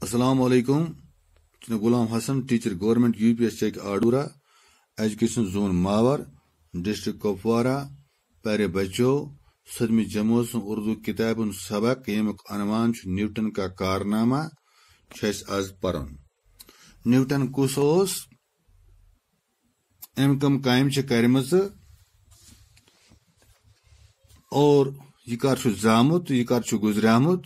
Assalamu alaikum. Gulam Hassan, teacher, government UPS check Adura, education zone Mawar, district Kopwara, Pare Bacho, Sadmi Jamos, Urdu Kitabun Sabak, Yemak Anaman, Newton ka Karnama, Ches as Paran. Newton Kusos, Emkam Kaim Chekarimasa, or Yikarchu Zamut, Yikarchu Guzramut,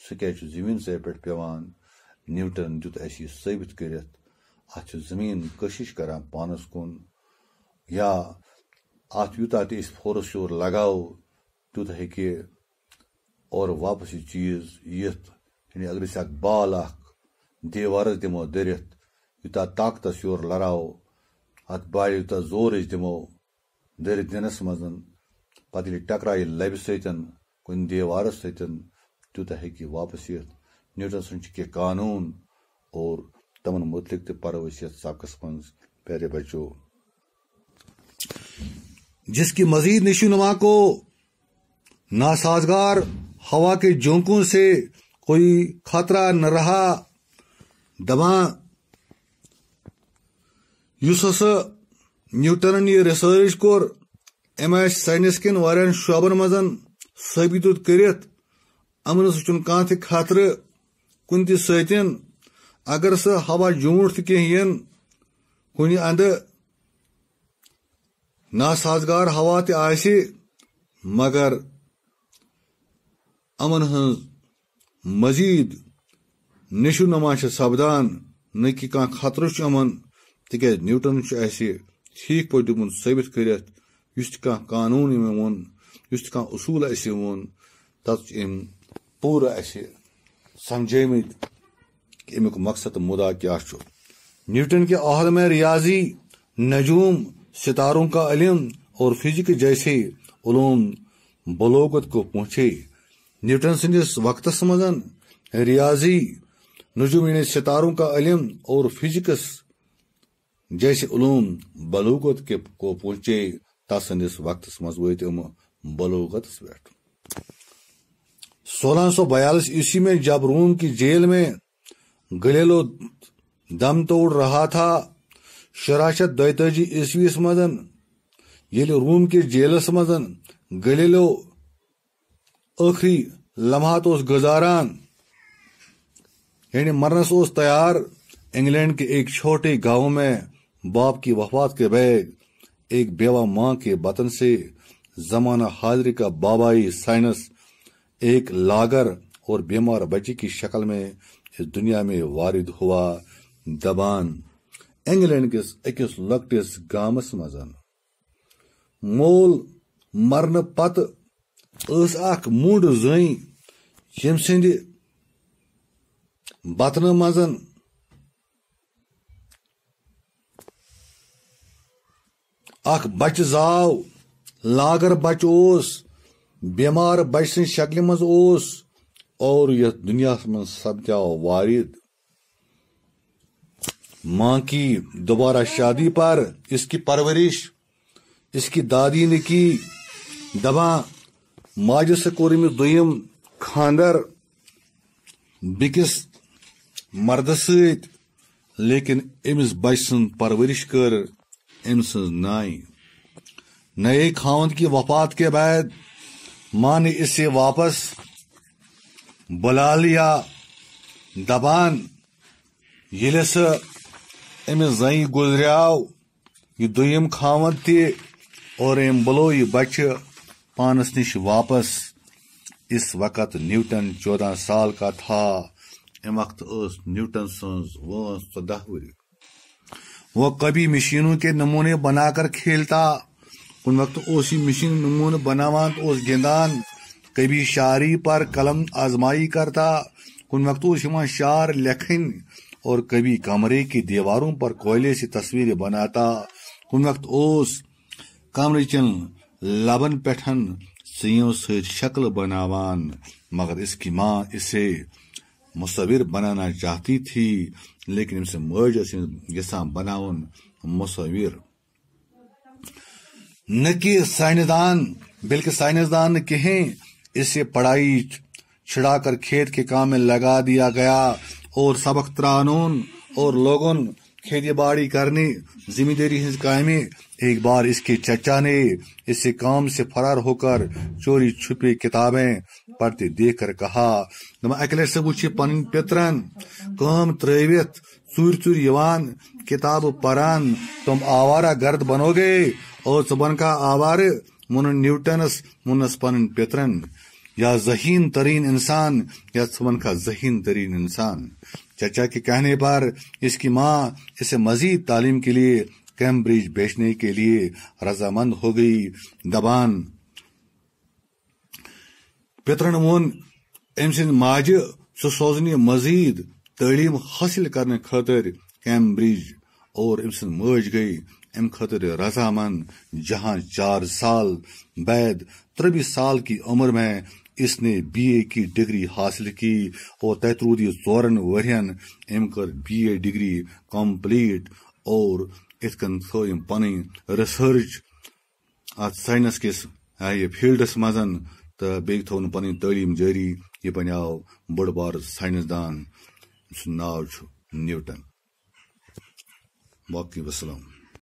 سہ زمین سے پہ پیوان Newton دیت اس یہ ثابت کرت ات زمین کشش کران پانس کن یا ات یوتہ تہ فورس یور لگاو تیوتہ ہیکہ اور واپس یہ چیز یت یعنی اگر اک بال اخ دیوارس دمو درت یوتہ طاقتس یور لڑاو ات بالہِ یوتہ زور دمو درت دنس مز پتہ ییٚلہِ ٹکرایہِ لبہِ سۭتۍ کُنہِ دیوارس سۭتۍ تیوتہ ہیکہ واپس یتھ نیوٹن سُنٛد چھِ کینٛہہ قانوٗن اور تمن متعلق تہ پرو أسۍ یتھ سبقس منٛز پیارے بچو. جس کی مزید نشو نما کو ناسازگار ہوا کے جھونکوں سے کوئی خطرہ نہ رہا دپان یس ہسا نیوٹنن یہ ریسرچ کور ام سائنس کن وارن شعبن مز ثابت کرت امن چھ کھانا تہ خطرہ کن تہ ستین اگر سہ ہوا جھونٹ تہ کین کن اند ناسازگار ہوا تہ آسہ مگر امن ہز مزید نشو نما سپدان نہ کہ کھانا خطرہ امن تکیاز نیوٹن اسہ ٹھیک پٲٹھۍ دیُتمُت ثٲبت کٔرِتھ یُس تہِ کانٛہہ قانوٗن أمۍ ووٚن یُس تہِ کانٛہہ اصوٗل اسہِ ووٚن تتھ چھِ أمۍ پوٗرٕ اسہِ سمجھٲمٕتۍ کہ امیُک مقصد تہٕ مُدا کیٛاہ چھُ. نیوٹن کے عہد میں ریاضی نجوم ستاروں کا علم اور فزکس جیسے علوم بلوغت کو پہنچے. نیوٹن سندس وقتس مز ریاضی نجوم یعنی ستاروں کا علم اور فزکس جیسے علوم بلوغت کو پہنچے. تس سندس وقتس مز وٲتۍ یِم بلوغتس پہ. 1642 عیسوی میں جب روم کی جیل میں گلیلو دم توڑ رہا تھا 1642 عیسوی مز یل روم کے جیلس مز گلیلو آخری لمحات گزاران یعنی مرنس تیار. انگلینڈ کے ایک چھوٹے گاؤں میں باپ کی وفات کے بعد ایک بیوہ ماں کے بطن سے زمانہ حاضر کا بابائی سائنس ایک لاگر اور بیمار بچے کی شکل میں اس دنیا میں وارد ہوا. دبان انگلینڈ کس اکس لکٹس گامس مز مول مرن پتہ اس اخ موڈ زٔنۍ یم سند بطن مز اخ بچہ زاو. لاگر بچہ اوس بیمار بچہ سن شکل مز اوس اور یہ دنیا من سپدیو وارد. ماں کی دوبارہ شادی پر اس کی پرورش اس کی دادی نے کی. دپان ماجہ سے کور أمس دویم خاندر بیکس مرد سۭتۍ لیکن أمس بچہ سن پرورش کر أمۍ سٕنٛز نانۍ. نئے خاوند کی وفات کے بعد ماں نے اسے واپس بلا لیا. دپان ییٚلہِ سہ أمس زنہِ گزریاو یہ دویم خاوند تہِ اور أمۍ بلو یہ بچہ پانس نش واپس. اس وقت نیوٹن 14 سال کا تھا. ام وقت اس نیوٹن سنز وٲنٛس 14 ؤری. وہ کبھی مشینوں کے نمونے بنا کر کھیلتا. کن وقت اسی مشین نمونے بناوان اس گندان. کبھی شاعری پر قلم آزمائی کرتا. کن وقت اس شعر لکھن اور کبھی کمرے کی دیواروں پر کوئلے سے تصویریں بناتا. کن وقت اس کمرے چن لبن پٹھن سیوں سے شکل بناوان. مگر اس کی ماں اسے مصور بنانا چاہتی تھی لیکن ان سے ماج یسان بناون مصور. نہ کہ سائنسدان بلکہ سائنسدان کہیں. اسے پڑھائی چھڑا کر کھیت کے کام میں لگا دیا گیا اور سبق ترانون اور لوگن کھیتی باڑی کرنے زمینداری ہز کامیں. ایک بار اس کے چچا نے اس سے کام سے فرار ہو کر چوری چھپے کتابیں پڑھتے دیکھ کر کہا اکلے سے وچھِ پن پترن کام ترٲوِتھ ژوٗرِ ژوٗرِ یوان کتاب پران تم آوارہ گرد بنو گے اور ژٕ بنکھا آوارٕ. ووٚنُن نیوٹنس ووٚننس پنن پترن یا ذہین ترین انسان یا ثمن کا ذہین ترین انسان. چچا کے کہنے پر اس کی ماں اسے مزید تعلیم کے لیے کیمبرج بھیجنے کے لیے رضامند ہو گئی. دبان پترن وون ام سند ماجہ سہ سوزن مزید تعلیم حاصل کرنے خاطر کیمبرج اور ام سند ماج گئی ام خاطر رضامند. جہاں 4 سال بعد 23 سال کی عمر میں اس نے BA کی ڈگری حاصل کی اور تیترودی 4 ورین ام کر BA ڈگری کمپلیٹ اور ات کن تھوم پن ریسرچ ات سائنس کس فیلڈس مزن تو بیٚیہِ تھوٚوُن پنٕنۍ تعلیٖم جٲری. یہ بنیو بوٚڑ بارٕ ساینسدان سُنٛد ناو چھُ نیوٹن. باقٕے وسلام.